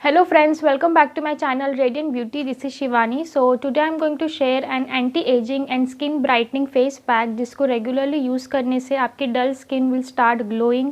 Hello friends, welcome back to my channel Radiant Beauty. This is Shivani. So today I am going to share an anti-aging and skin brightening face pack जिसको regularly use करने से आपकी dull skin will start glowing,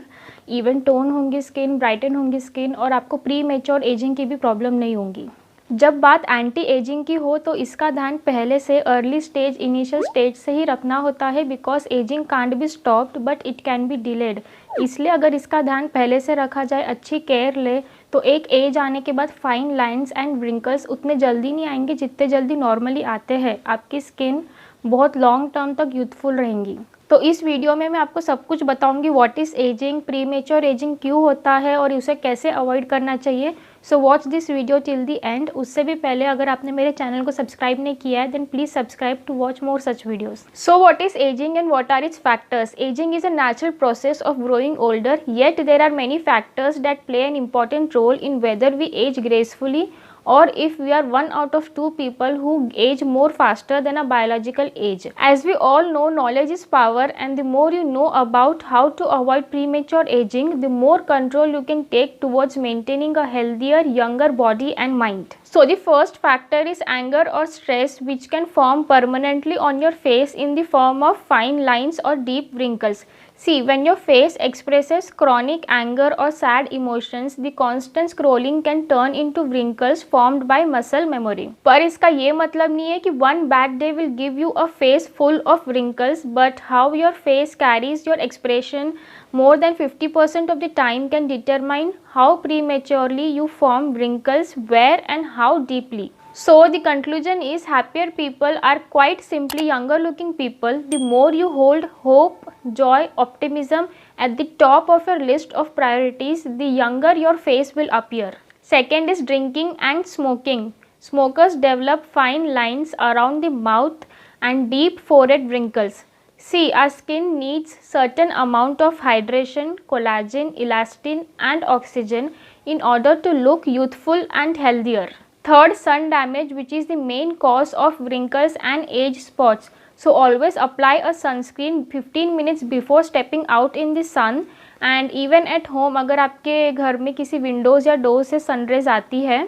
even tone होंगी skin, brighten होंगी skin और आपको premature aging की भी problem नहीं होंगी। जब बात एंटी एजिंग की हो तो इसका ध्यान पहले से अर्ली स्टेज इनिशियल स्टेज से ही रखना होता है because ageing can't be stopped but it can be delayed. इसलिए अगर इसका ध्यान पहले से रखा जाए, अच्छी केयर ले, तो एक एज आने के बाद फाइन लाइंस एंड व्रिंकल्स उतने जल्दी नहीं आएंगे जितने जल्दी नॉर्मली आते हैं। आपकी स्किन बहुत लॉन्ग टर्म तक यूथफुल रहेंगी। तो इस वीडियो में मैं आपको सब कुछ बताऊंगी, what is ageing, premature ageing क्यों होता है और उसे कैसे अवॉइड करना चाहिए। So watch this video till the end. उससे भी पहले अगर आपने मेरे चैनल को सब्सक्राइब नहीं किया है then please subscribe to watch more such videos. So what is ageing and what are its factors. Ageing is a natural process of growing older, yet there are many factors that play an important role in whether we age gracefully or if we are one out of two people who age more faster than a biological age. As we all know, knowledge is power, and the more you know about how to avoid premature aging, the more control you can take towards maintaining a healthier, younger body and mind. So the first factor is anger or stress, which can form permanently on your face in the form of fine lines or deep wrinkles. See, when your face expresses chronic anger or sad emotions, the constant scrolling can turn into wrinkles formed by muscle memory. पर इसका ये मतलब नहीं है कि one bad day will give you a face full of wrinkles, but how your face carries your expression more than 50% of the time can determine how prematurely you form wrinkles, where and how deeply. So the conclusion is happier people are quite simply younger looking people. The more you hold hope, joy, optimism at the top of your list of priorities, the younger your face will appear. Second is drinking and smoking. Smokers develop fine lines around the mouth and deep forehead wrinkles. See, our skin needs certain amount of hydration, collagen, elastin and oxygen in order to look youthful and healthier. Third, sun damage, which is the main cause of wrinkles and age spots. So always apply a sunscreen 15 minutes before stepping out in the sun, and even at home अगर आपके घर में किसी Windows या door से sun rays आती है।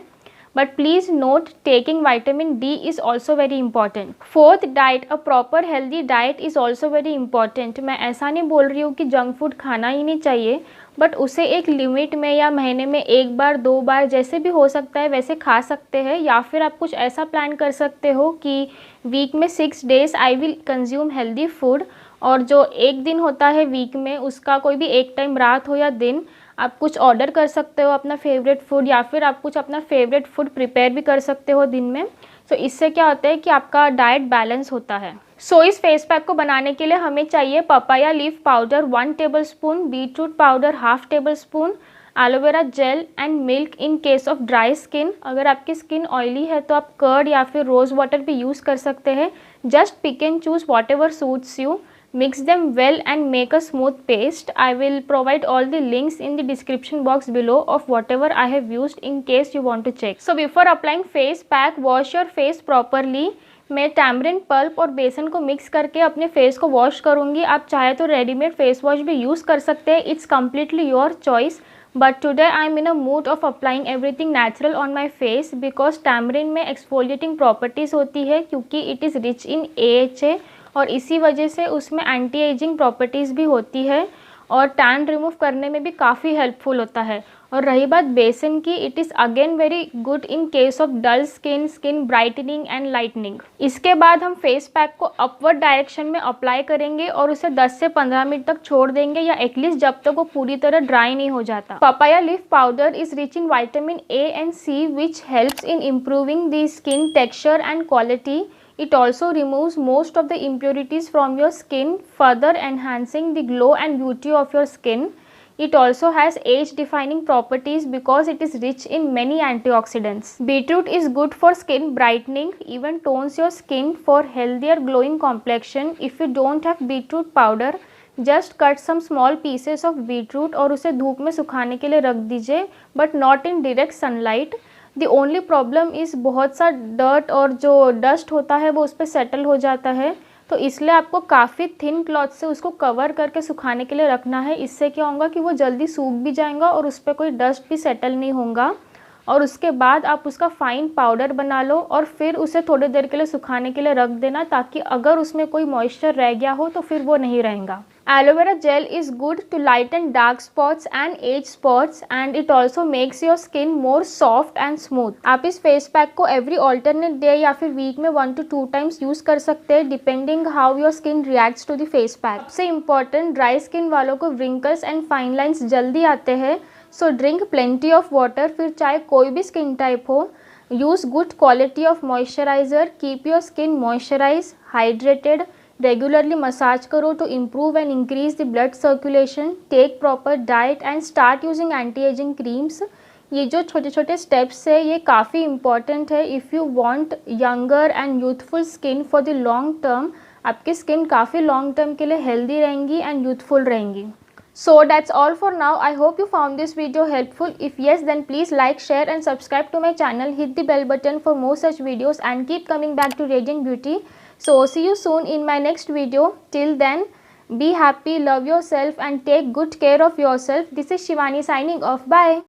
But please note, taking vitamin D is also very important. Fourth, diet. A proper healthy diet is also very important. मैं ऐसा नहीं बोल रही हूँ कि जंक फूड खाना ही नहीं चाहिए, बट उसे एक लिमिट में या महीने में एक बार दो बार जैसे भी हो सकता है वैसे खा सकते हैं। या फिर आप कुछ ऐसा प्लान कर सकते हो कि वीक में 6 days I will consume healthy food, और जो एक दिन होता है वीक में उसका कोई भी एक टाइम रात हो या दिन आप कुछ ऑर्डर कर सकते हो अपना फेवरेट फूड, या फिर आप कुछ अपना फेवरेट फूड प्रिपेयर भी कर सकते हो दिन में। सो इससे क्या होता है कि आपका डाइट बैलेंस होता है। सो इस फेस पैक को बनाने के लिए हमें चाहिए papaya leaf powder 1 tablespoon, beetroot powder 1/2 tablespoon, aloe vera gel and milk in case of dry skin. अगर आपकी स्किन ऑयली है तो आप कर्ड या फिर रोज़ वाटर भी यूज़ कर सकते हैं। Just pick and choose whatever suits you. Mix them well and make a smooth paste. I will provide all the links in the description box below of whatever I have used in case you want to check. So before applying face pack, wash your face properly. मैं tamarind pulp और बेसन को mix करके अपने face को wash करूँगी। आप चाहे तो रेडीमेड फेस वॉश भी यूज़ कर सकते हैं, it's completely your choice. But today I am in a mood of applying everything natural on my face because tamarind में एक्सफोलिएटिंग प्रॉपर्टीज़ होती है क्योंकि it is rich in AHA, और इसी वजह से उसमें एंटी एजिंग प्रॉपर्टीज़ भी होती है और टैन रिमूव करने में भी काफ़ी हेल्पफुल होता है। और रही बात बेसन की, it is again very good in case of dull skin, skin brightening and lightening. इसके बाद हम फेस पैक को अपवर्ड डायरेक्शन में अप्लाई करेंगे और उसे 10 से 15 मिनट तक छोड़ देंगे, या एटलीस्ट जब तक वो पूरी तरह ड्राई नहीं हो जाता। Papaya leaf powder is rich in vitamin A and C which helps in improving the skin texture and quality. It also removes most of the impurities from your skin, further enhancing the glow and beauty of your skin. It also has age-defining properties because it is rich in many antioxidants. Beetroot is good for skin brightening, even tones your skin for healthier glowing complexion. If you don't have beetroot powder, just cut some small pieces of beetroot और उसे धूप में सुखाने के लिए रख दीजिए, but not in direct sunlight. The only problem is बहुत सा डर्ट और जो डस्ट होता है वो उस पर सेटल हो जाता है, तो इसलिए आपको काफ़ी थिन क्लॉथ से उसको कवर करके सुखाने के लिए रखना है। इससे क्या होगा कि वो जल्दी सूख भी जाएगा और उस पर कोई डस्ट भी सेटल नहीं होगा। और उसके बाद आप उसका फाइन पाउडर बना लो और फिर उसे थोड़ी देर के लिए सुखाने के लिए रख देना, ताकि अगर उसमें कोई मॉइस्चर रह गया हो तो फिर वो नहीं रहेगा। Aloe vera gel is good to lighten dark spots and age spots and it also makes your skin more soft and smooth. आप इस फेस पैक को एवरी ऑल्टरनेट डे या फिर वीक में 1 to 2 टाइम्स यूज़ कर सकते हैं, depending how your skin reacts to the face pack. सबसे इंपॉर्टेंट, ड्राई स्किन वालों को wrinkles एंड फाइन लाइन्स जल्दी आते हैं, so drink plenty of water. फिर चाहे कोई भी स्किन टाइप हो, use good quality of moisturiser, keep your skin moisturise, hydrated, regularly massage करो to improve and increase the blood circulation, take proper diet and start using anti ageing creams. ये जो छोटे छोटे स्टेप्स है ये काफ़ी important है if you want younger and youthful skin for the long term. आपकी स्किन काफ़ी लॉन्ग टर्म के लिए हेल्दी रहेंगी एंड यूथफुल रहेंगी। So that's all for now. I hope you found this video helpful. If yes, then please like, share and subscribe to my channel. Hit the bell button for more such videos and keep coming back to Radiant Beauty. So see you soon in my next video. Till then, be happy, love yourself and take good care of yourself. This is Shivani signing off. Bye.